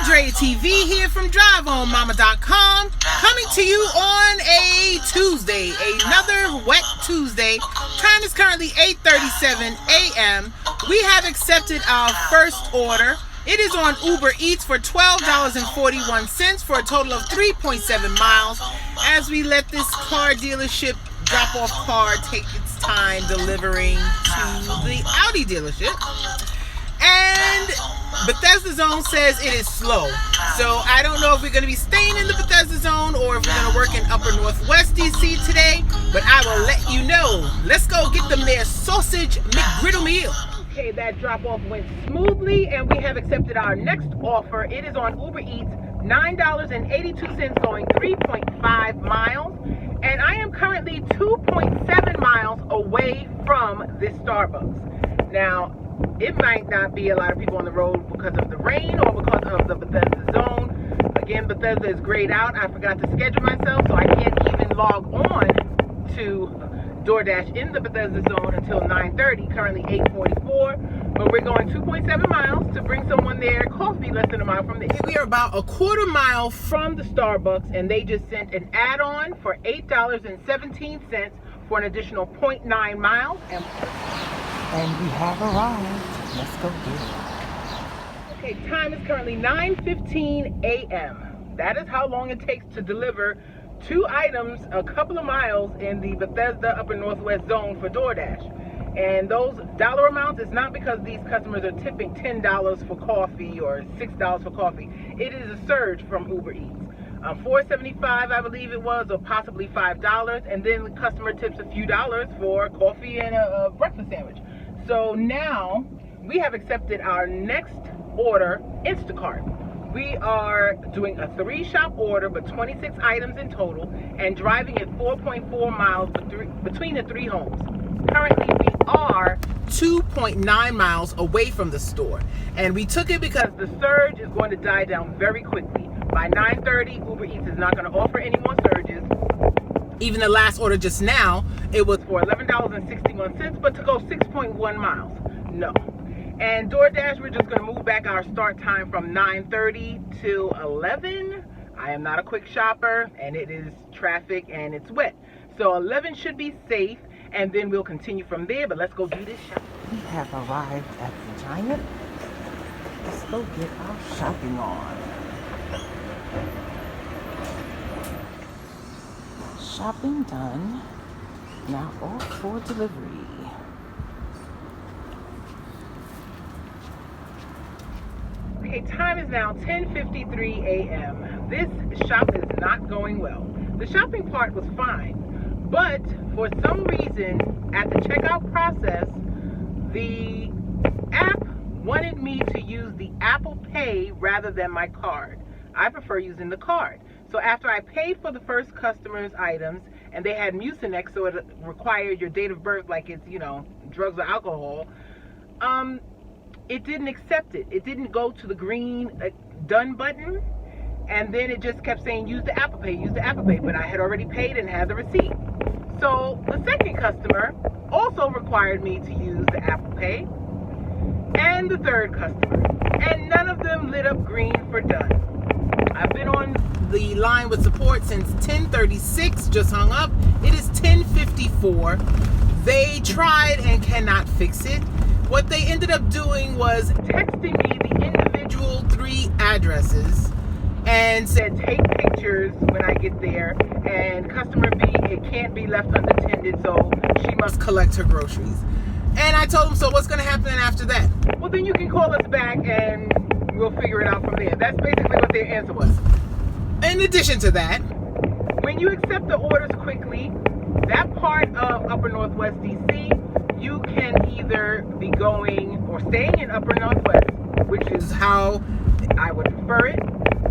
Dre TV here from DriveHomeMama.com, coming to you on a Tuesday, another wet Tuesday. Time is currently 8:37 a.m. We have accepted our first order. It is on Uber Eats for $12.41 for a total of 3.7 miles. As we let this car dealership drop-off car take its time delivering to the Audi dealership. And Bethesda Zone says it is slow. So I don't know if we're going to be staying in the Bethesda Zone or if we're going to work in Upper Northwest DC today. But I will let you know. Let's go get them their sausage McGriddle meal. Okay, that drop-off went smoothly and we have accepted our next offer. It is on Uber Eats, $9.82 going 3.5 miles. And I am currently 2.7 miles away from this Starbucks. Now, it might not be a lot of people on the road because of the rain or because of the Bethesda Zone. Again, Bethesda is grayed out. I forgot to schedule myself, so I can't even log on to DoorDash in the Bethesda Zone until 9:30, currently 8:44. But we're going 2.7 miles to bring someone their coffee less than a mile from there. We are about a quarter mile from the Starbucks, and they just sent an add-on for $8.17 for an additional 0.9 miles. And we have arrived. Let's go get it. Okay, time is currently 9:15 a.m. That is how long it takes to deliver 2 items a couple of miles in the Bethesda Upper Northwest Zone for DoorDash. And those dollar amounts is not because these customers are tipping $10 for coffee or $6 for coffee. It is a surge from Uber Eats. $4.75 I believe it was, or possibly $5, and then the customer tips a few dollars for coffee and a breakfast sandwich. So now we have accepted our next order, Instacart. We are doing a 3-shop order, but 26 items in total, and driving at 4.4 miles between the 3 homes. Currently, we are 2.9 miles away from the store, and we took it because the surge is going to die down very quickly. By 9:30, Uber Eats is not going to offer any more surges. Even the last order just now, it was for $11.61, but to go 6.1 miles. No. And DoorDash, we're just going to move back our start time from 9:30 to 11. I am not a quick shopper, and it is traffic and it's wet. So 11 should be safe, and then we'll continue from there. But let's go do this shopping. We have arrived at the Giant. Let's go get our shopping on. Shopping done. Now off for delivery. Okay, time is now 10:53 a.m. This shop is not going well. The shopping part was fine, but for some reason at the checkout process, the app wanted me to use the Apple Pay rather than my card. I prefer using the card. So after I paid for the first customer's items, and they had Mucinex, so it required your date of birth like it's, drugs or alcohol, it didn't accept it. It didn't go to the green done button, and then it just kept saying use the Apple Pay, use the Apple Pay, but I had already paid and had the receipt. So the second customer also required me to use the Apple Pay, and the third customer, and none of them lit up green for done. I've been on the line with support since 10:36, just hung up. It is 10:54. They tried and cannot fix it. What they ended up doing was texting me the individual 3 addresses and said take pictures when I get there, and customer B, it can't be left unattended, so she must collect her groceries. And I told them, so what's going to happen after that? Well, then you can call us back and we'll figure it out from there. That's basically what their answer was. In addition to that, when you accept the orders quickly, that part of Upper Northwest DC, you can either be going or staying in Upper Northwest, which is how I would prefer it,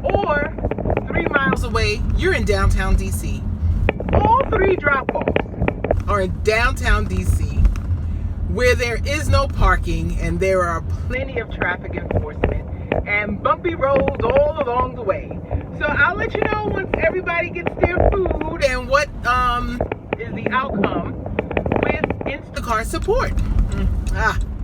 or 3 miles away, you're in downtown DC. All 3 drop-offs are in downtown DC, where there is no parking and there are plenty of traffic enforcement and bumpy roads all along the way. So I'll let you know once everybody gets their food and what is the outcome with Instacart support.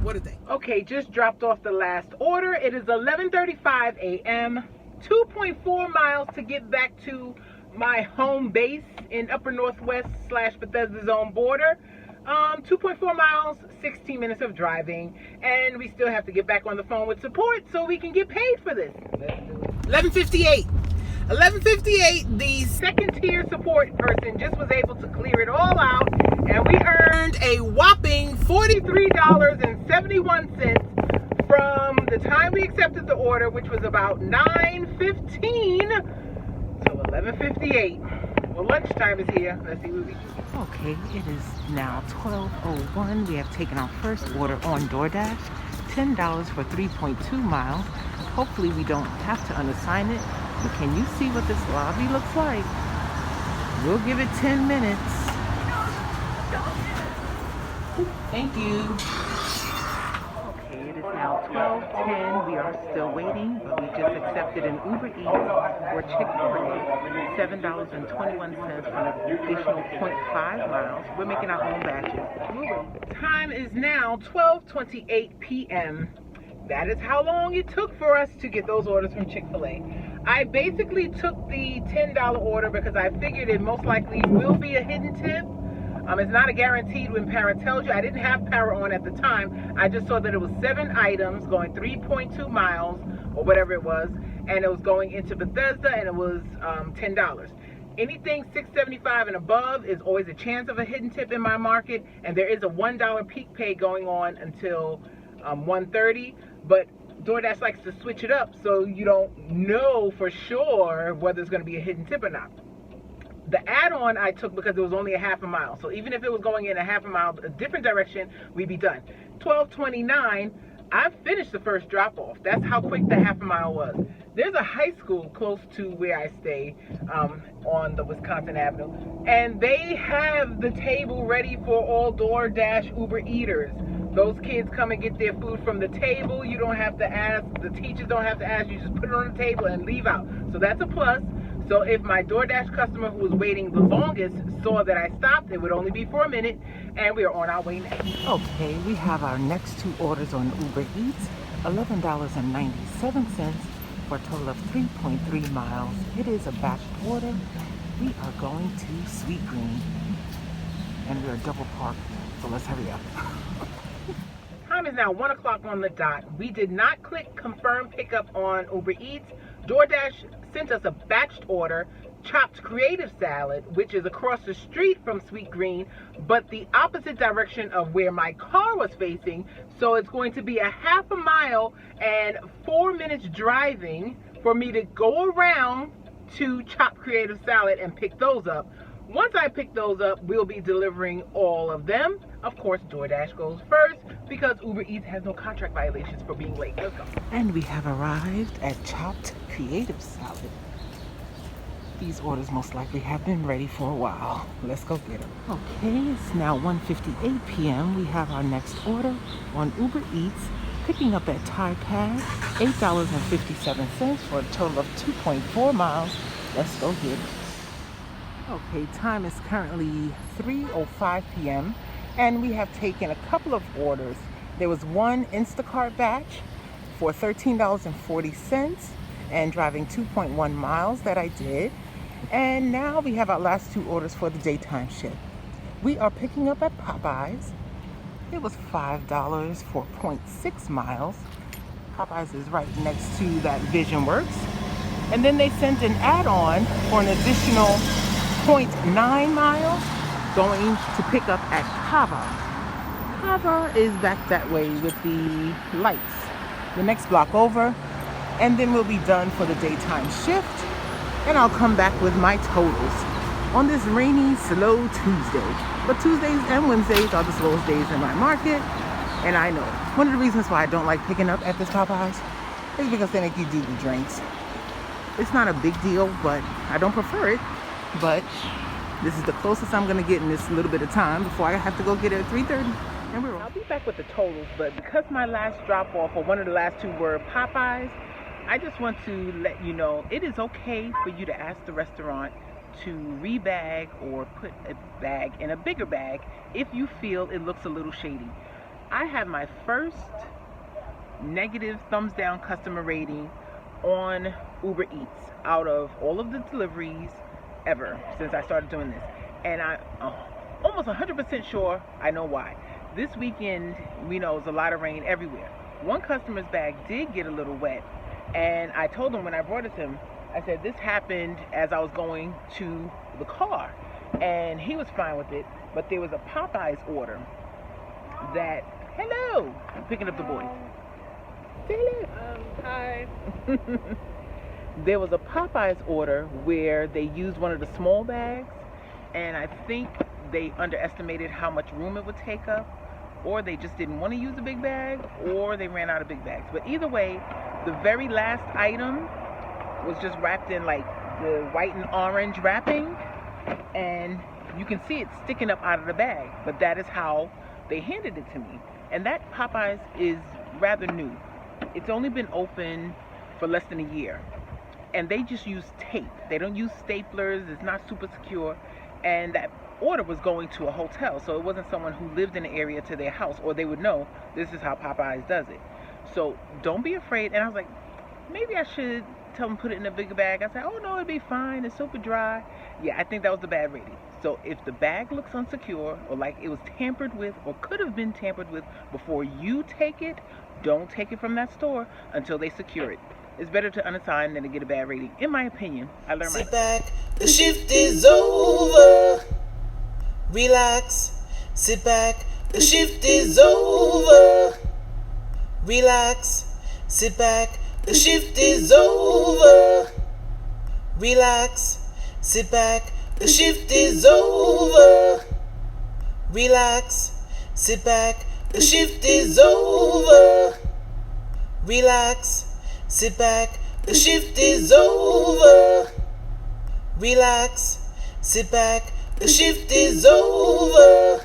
What a day. Okay, just dropped off the last order. It is 11:35 a.m. 2.4 miles to get back to my home base in Upper Northwest / Bethesda Zone border. 2.4 miles, 16 minutes of driving, and we still have to get back on the phone with support so we can get paid for this. 11:58. 11:58, the second tier support person just was able to clear it all out, and we earned a whopping $43.71 from the time we accepted the order, which was about 9:15 till 11:58. Well, lunchtime is here. Let's see what we do. Okay, it is now 12:01. We have taken our first order on DoorDash, $10 for 3.2 miles. Hopefully we don't have to unassign it. But can you see what this lobby looks like? We'll give it 10 minutes. Thank you. Okay, it is now 12:10. We are still waiting, but we just accepted an Uber Eats or Chick-fil-A, $7.21 for an additional 0.5 miles. We're making our own batches. Time is now 12:28 p.m. That is how long it took for us to get those orders from Chick-fil-A. I basically took the $10 order because I figured it most likely will be a hidden tip. It's not a guaranteed when Para tells you. I didn't have Para on at the time. I just saw that it was 7 items going 3.2 miles or whatever it was, and it was going into Bethesda, and it was $10. Anything $6.75 and above is always a chance of a hidden tip in my market, and there is a $1 peak pay going on until 1:30, but DoorDash likes to switch it up so you don't know for sure whether it's going to be a hidden tip or not. The add-on I took because it was only a half a mile, so even if it was going in a half a mile a different direction, we'd be done. 12:29, I finished the first drop-off. That's how quick the half a mile was. There's a high school close to where I stay on the Wisconsin Avenue, and they have the table ready for all DoorDash Uber eaters. Those kids come and get their food from the table. You don't have to ask. The teachers don't have to ask. You just put it on the table and leave out. So that's a plus. So if my DoorDash customer who was waiting the longest saw that I stopped, it would only be for a minute, and we are on our way now. Okay, we have our next 2 orders on Uber Eats, $11.97 for a total of 3.3 miles. It is a batch order. We are going to Sweet Green, and we are double parked, so let's hurry up. Time is now 1 o'clock on the dot. We did not click confirm pickup on Uber Eats. DoorDash sent us a batched order, chopped creative salad, which is across the street from Sweet Green, but the opposite direction of where my car was facing. So it's going to be a half a mile and 4 minutes driving for me to go around to chop creative salad and pick those up. Once I pick those up, we'll be delivering all of them. Of course, DoorDash goes first because Uber Eats has no contract violations for being late. Let's go. And we have arrived at chopped creative salad. These orders most likely have been ready for a while. Let's go get them. Okay, it's now 1:58 p.m. We have our next order on Uber Eats, picking up at Thai Pad, $8.57 for a total of 2.4 miles. Let's go get it. Okay, time is currently 3:05 p.m. and we have taken a couple of orders. There was one Instacart batch for $13.40 and driving 2.1 miles that I did. And now we have our last 2 orders for the daytime shift. We are picking up at Popeyes. It was $5 for 0.6 miles. Popeyes is right next to that Vision Works. And then they sent an add-on for an additional 0.9 miles going to pick up at Kava. Kava is back that way with the lights. The next block over, and then we'll be done for the daytime shift, and I'll come back with my totals on this rainy, slow Tuesday. But Tuesdays and Wednesdays are the slowest days in my market, and I know one of the reasons why I don't like picking up at this Popeyes is because they make you do the drinks. It's not a big deal, but I don't prefer it. But this is the closest I'm gonna get in this little bit of time before I have to go get it at 3:30. And I'll be back with the totals, but because my last drop off, or one of the last 2 were Popeyes, I just want to let you know it is okay for you to ask the restaurant to rebag or put a bag in a bigger bag if you feel it looks a little shady. I had my first negative thumbs down customer rating on Uber Eats out of all of the deliveries ever since I started doing this. And I'm almost 100% sure I know why. This weekend, we know it's a lot of rain everywhere. One customer's bag did get a little wet, and I told him when I brought it to him, I said, this happened as I was going to the car, and he was fine with it, but there was a Popeyes order that, hello, I'm picking up the boys. Say hello. Hi. There was a Popeyes order where they used one of the small bags, and I think they underestimated how much room it would take up, or they just didn't want to use a big bag, or they ran out of big bags. But either way, the very last item was just wrapped in like the white and orange wrapping, and you can see it sticking up out of the bag, but that is how they handed it to me. And that Popeyes is rather new. It's only been open for less than a year, and they just use tape. They don't use staplers. It's not super secure, and that order was going to a hotel, so it wasn't someone who lived in the area to their house, or they would know this is how Popeyes does it. So don't be afraid. And I was like, maybe I should tell them put it in a bigger bag. I said, oh no, it'd be fine, it's super dry. Yeah, I think that was the bad rating. So if the bag looks unsecure, or like it was tampered with, or could have been tampered with before you take it, don't take it from that store until they secure it. It's better to unassign than to get a bad rating, in my opinion. I learned my Sit back, the shift is over. Relax, sit back, the shift is over. Relax, sit back, the shift is over. Relax, sit back, the shift is over. Relax, sit back, the shift is over. Relax, sit back, the shift is over. Relax, sit back, the shift is over.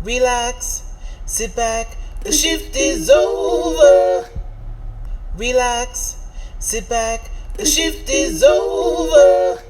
Relax, sit back, the shift is over. Relax, sit back, the shift is over.